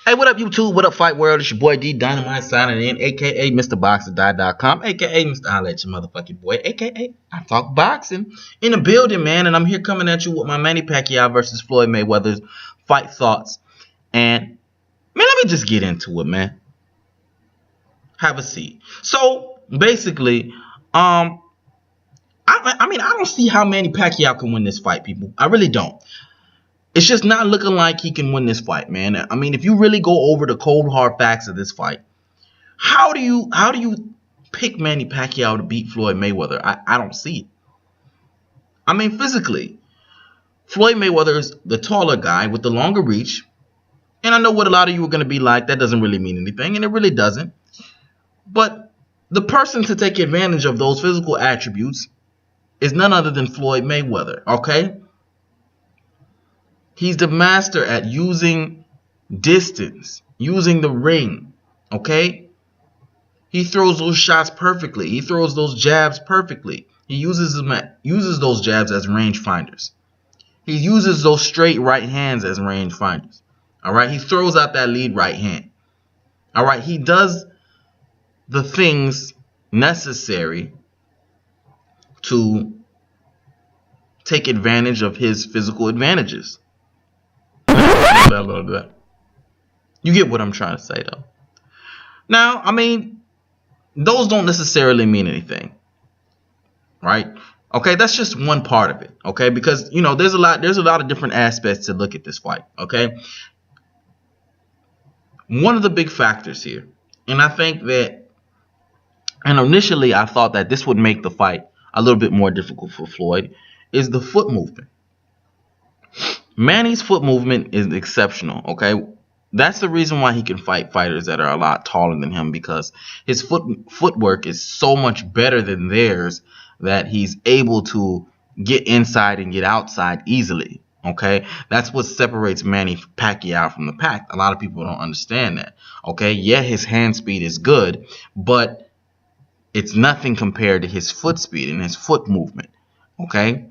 Hey, what up, YouTube? What up, Fight World? It's your boy D Dynamite signing in, aka MrBoxer.com, aka Mr. I'll let your motherfucking boy, aka I Talk Boxing in the building, man. And I'm here coming at you with my Manny Pacquiao versus Floyd Mayweather's fight thoughts. And man, let me just get into it, man. Have a seat. So basically, I mean, I don't see how Manny Pacquiao can win this fight, people. I really don't. It's just not looking like he can win this fight, man. I mean, if you really go over the cold hard facts of this fight, how do you pick Manny Pacquiao to beat Floyd Mayweather? I don't see it. I mean, physically, Floyd Mayweather is the taller guy with the longer reach. And I know what a lot of you are going to be like, that doesn't really mean anything, and it really doesn't. But the person to take advantage of those physical attributes is none other than Floyd Mayweather, okay? He's the master at using distance, using the ring, okay? He throws those shots perfectly. He throws those jabs perfectly. He uses those jabs as range finders. He uses those straight right hands as range finders. All right? He throws out that lead right hand. All right? He does the things necessary to take advantage of his physical advantages. You get what I'm trying to say, though. Now, I mean, those don't necessarily mean anything, right? Okay, that's just one part of it, okay? Because, you know, there's a lot of different aspects to look at this fight, okay? One of the big factors here, and I think that, and initially I thought that this would make the fight a little bit more difficult for Floyd, is the foot movement. Manny's foot movement is exceptional, okay? That's the reason why he can fight fighters that are a lot taller than him, because his footwork is so much better than theirs that he's able to get inside and get outside easily, okay? That's what separates Manny Pacquiao from the pack. A lot of people don't understand that, okay? Yeah, his hand speed is good, but it's nothing compared to his foot speed and his foot movement, okay?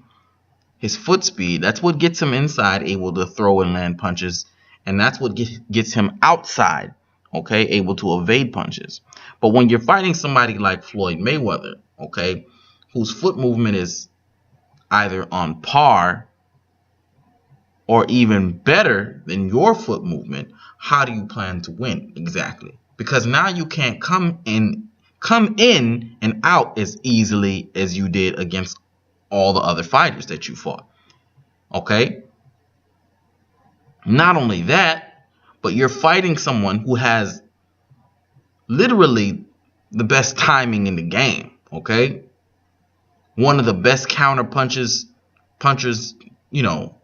His foot speed, that's what gets him inside, able to throw and land punches. And that's what gets him outside, okay, able to evade punches. But when you're fighting somebody like Floyd Mayweather, okay, whose foot movement is either on par or even better than your foot movement, how do you plan to win exactly? Because now you can't come in and out as easily as you did against all the other fighters that you fought, okay? Not only that, but you're fighting someone who has literally the best timing in the game, okay? One of the best punchers, you know,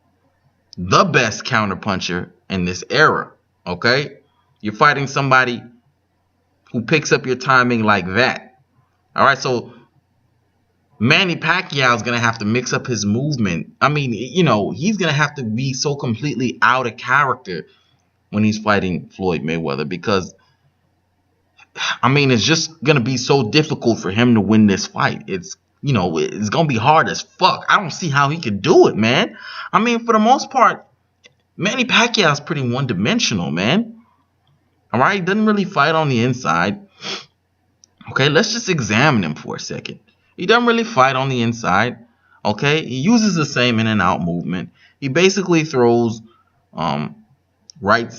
the best counter puncher in this era, okay? You're fighting somebody who picks up your timing like that. All right, so Manny Pacquiao is going to have to mix up his movement. I mean, you know, he's going to have to be so completely out of character when he's fighting Floyd Mayweather, because, I mean, it's just going to be so difficult for him to win this fight. It's, you know, it's going to be hard as fuck. I don't see how he could do it, man. I mean, for the most part, Manny Pacquiao is pretty one-dimensional, man. All right? He doesn't really fight on the inside. Okay, let's just examine him for a second. He doesn't really fight on the inside, okay? He uses the same in and out movement. He basically throws right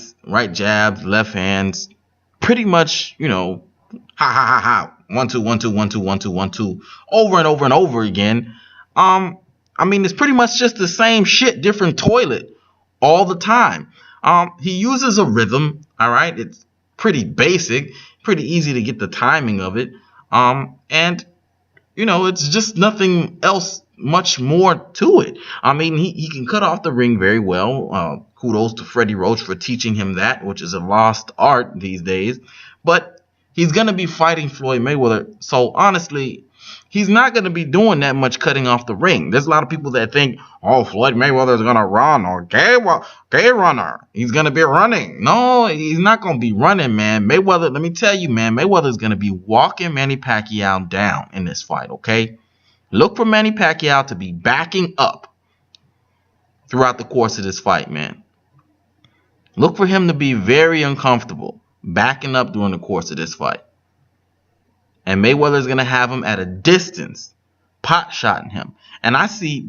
jabs, left hands, pretty much, you know, ha. 1 2 1 2 1 2 1 2 1 2 over and over and over again. I mean, it's pretty much just the same shit, different toilet all the time. He uses a rhythm, all right? It's pretty basic, pretty easy to get the timing of it. And you know, it's just nothing else much more to it. I mean, he can cut off the ring very well. Kudos to Freddie Roach for teaching him that, which is a lost art these days. But he's going to be fighting Floyd Mayweather. So, honestly, he's not going to be doing that much cutting off the ring. There's a lot of people that think, oh, Floyd Mayweather is going to run, or gay runner. He's going to be running. No, he's not going to be running, man. Mayweather, let me tell you, man, Mayweather is going to be walking Manny Pacquiao down in this fight, okay? Look for Manny Pacquiao to be backing up throughout the course of this fight, man. Look for him to be very uncomfortable backing up during the course of this fight. And Mayweather's going to have him at a distance, pot shotting him. And I see,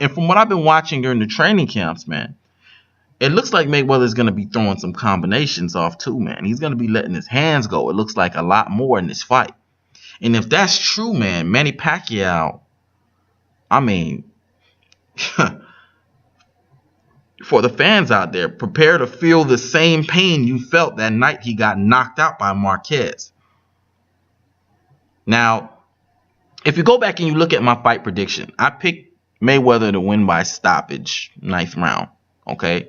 and from what I've been watching during the training camps, man, it looks like Mayweather's going to be throwing some combinations off too, man. He's going to be letting his hands go. It looks like a lot more in this fight. And if that's true, man, Manny Pacquiao, I mean, for the fans out there, prepare to feel the same pain you felt that night he got knocked out by Marquez. Now, if you go back and you look at my fight prediction, I picked Mayweather to win by stoppage, 9th round, okay?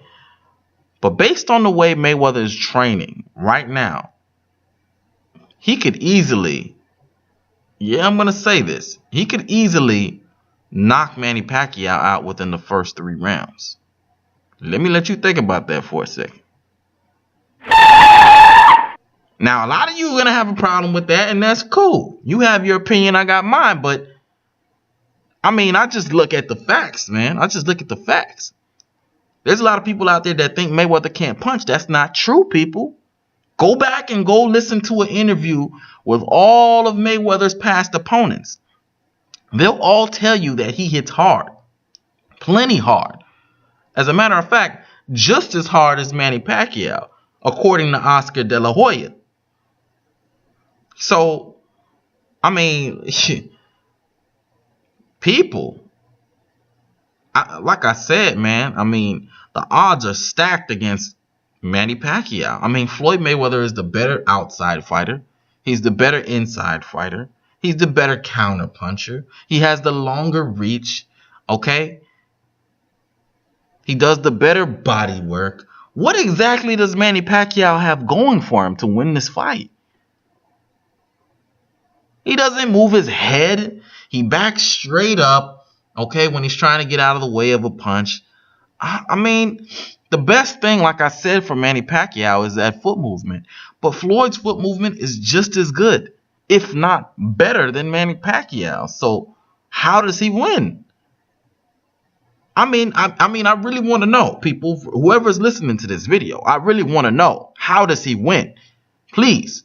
But based on the way Mayweather is training right now, he could easily, I'm going to say this, he could easily knock Manny Pacquiao out within the first 3 rounds. Let me let you think about that for a second. Now, a lot of you are going to have a problem with that, and that's cool. You have your opinion, I got mine, but I mean, I just look at the facts, man. I just look at the facts. There's a lot of people out there that think Mayweather can't punch. That's not true, people. Go back and go listen to an interview with all of Mayweather's past opponents. They'll all tell you that he hits hard, plenty hard. As a matter of fact, just as hard as Manny Pacquiao, according to Oscar De La Hoya. So, I mean, people, like I said, man, I mean, the odds are stacked against Manny Pacquiao. I mean, Floyd Mayweather is the better outside fighter. He's the better inside fighter. He's the better counter puncher. He has the longer reach, okay? He does the better body work. What exactly does Manny Pacquiao have going for him to win this fight? He doesn't move his head. He backs straight up, okay, when he's trying to get out of the way of a punch. I mean, the best thing, like I said, for Manny Pacquiao is that foot movement. But Floyd's foot movement is just as good, if not better, than Manny Pacquiao. So how does he win? I mean, I really want to know, people, whoever's listening to this video, I really want to know, how does he win? Please,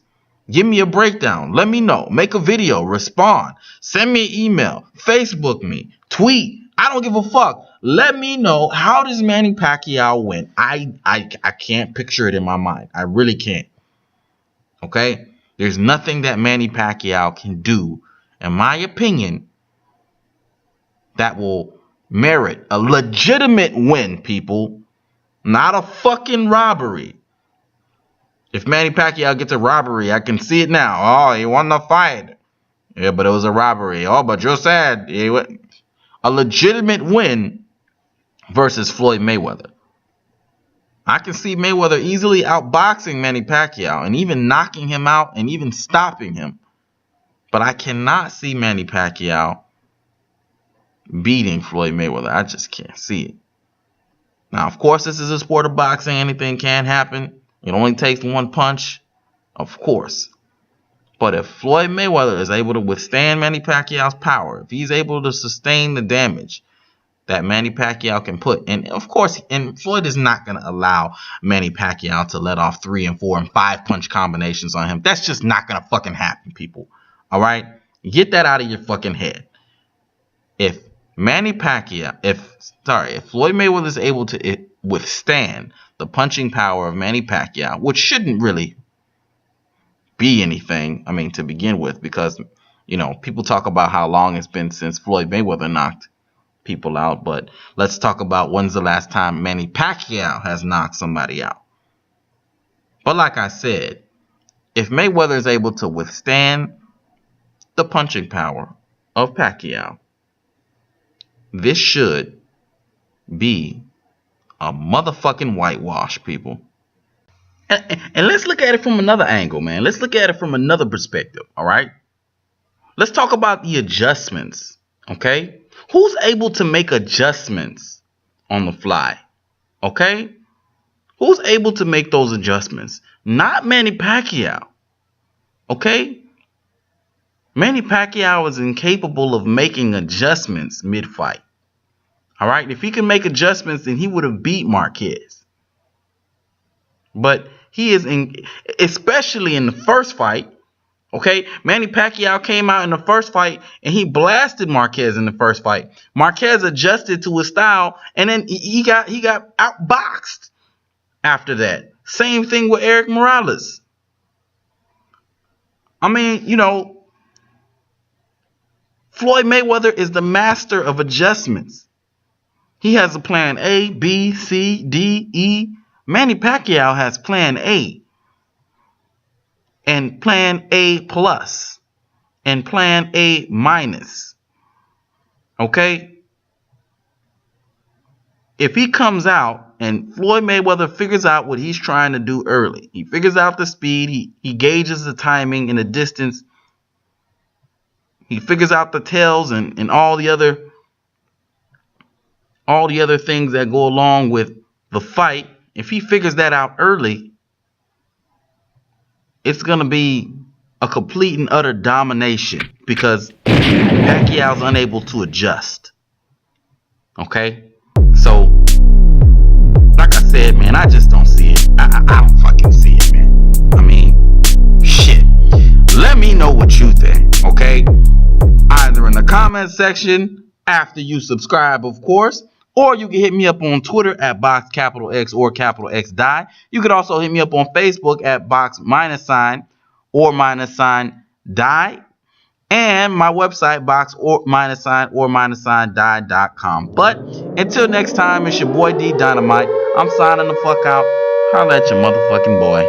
give me a breakdown. Let me know. Make a video. Respond. Send me an email. Facebook me. Tweet. I don't give a fuck. Let me know, how does Manny Pacquiao win? I can't picture it in my mind. I really can't. Okay? There's nothing that Manny Pacquiao can do, in my opinion, that will merit a legitimate win, people. Not a fucking robbery. If Manny Pacquiao gets a robbery, I can see it now. Oh, he won the fight. Yeah, but it was a robbery. Oh, but you're sad. A legitimate win versus Floyd Mayweather. I can see Mayweather easily outboxing Manny Pacquiao and even knocking him out and even stopping him. But I cannot see Manny Pacquiao beating Floyd Mayweather. I just can't see it. Now, of course, this is a sport of boxing. Anything can happen. It only takes one punch, of course. But if Floyd Mayweather is able to withstand Manny Pacquiao's power, if he's able to sustain the damage that Manny Pacquiao can put, and of course, and Floyd is not going to allow Manny Pacquiao to let off 3 and 4 and 5 punch combinations on him. That's just not going to fucking happen, people. All right? Get that out of your fucking head. If Floyd Mayweather is able to withstand the punching power of Manny Pacquiao, which shouldn't really be anything, I mean, to begin with, because, people talk about how long it's been since Floyd Mayweather knocked people out, but let's talk about when's the last time Manny Pacquiao has knocked somebody out. But like I said, if Mayweather is able to withstand the punching power of Pacquiao, this should be a motherfucking whitewash, people. And let's look at it from another angle, man. Let's look at it from another perspective, all right? Let's talk about the adjustments, okay? Who's able to make adjustments on the fly, okay? Who's able to make those adjustments? Not Manny Pacquiao, okay? Manny Pacquiao is incapable of making adjustments mid-fight. All right? If he can make adjustments, then he would have beat Marquez. But he is especially in the first fight. Okay, Manny Pacquiao came out in the first fight and he blasted Marquez in the first fight. Marquez adjusted to his style, and then he got outboxed after that. Same thing with Eric Morales. I mean, Floyd Mayweather is the master of adjustments. He has a plan A, B, C, D, E. Manny Pacquiao has plan A and plan A plus and plan A minus. Okay? If he comes out and Floyd Mayweather figures out what he's trying to do early, he figures out the speed, he gauges the timing and the distance, he figures out the tells and all the other things that go along with the fight. If he figures that out early, it's going to be a complete and utter domination because Pacquiao's unable to adjust. Okay? So, like I said, man, I just don't see it. I don't fucking see it, man. I mean, shit. Let me know what you think, okay? Either in the comment section, after you subscribe, of course, or you can hit me up on Twitter at box_X or $X die. You could also hit me up on Facebook at box_sign or -sign_die. And my website, box_sign_die.com. But until next time, it's your boy D Dynamite. I'm signing the fuck out. Holla at your motherfucking boy.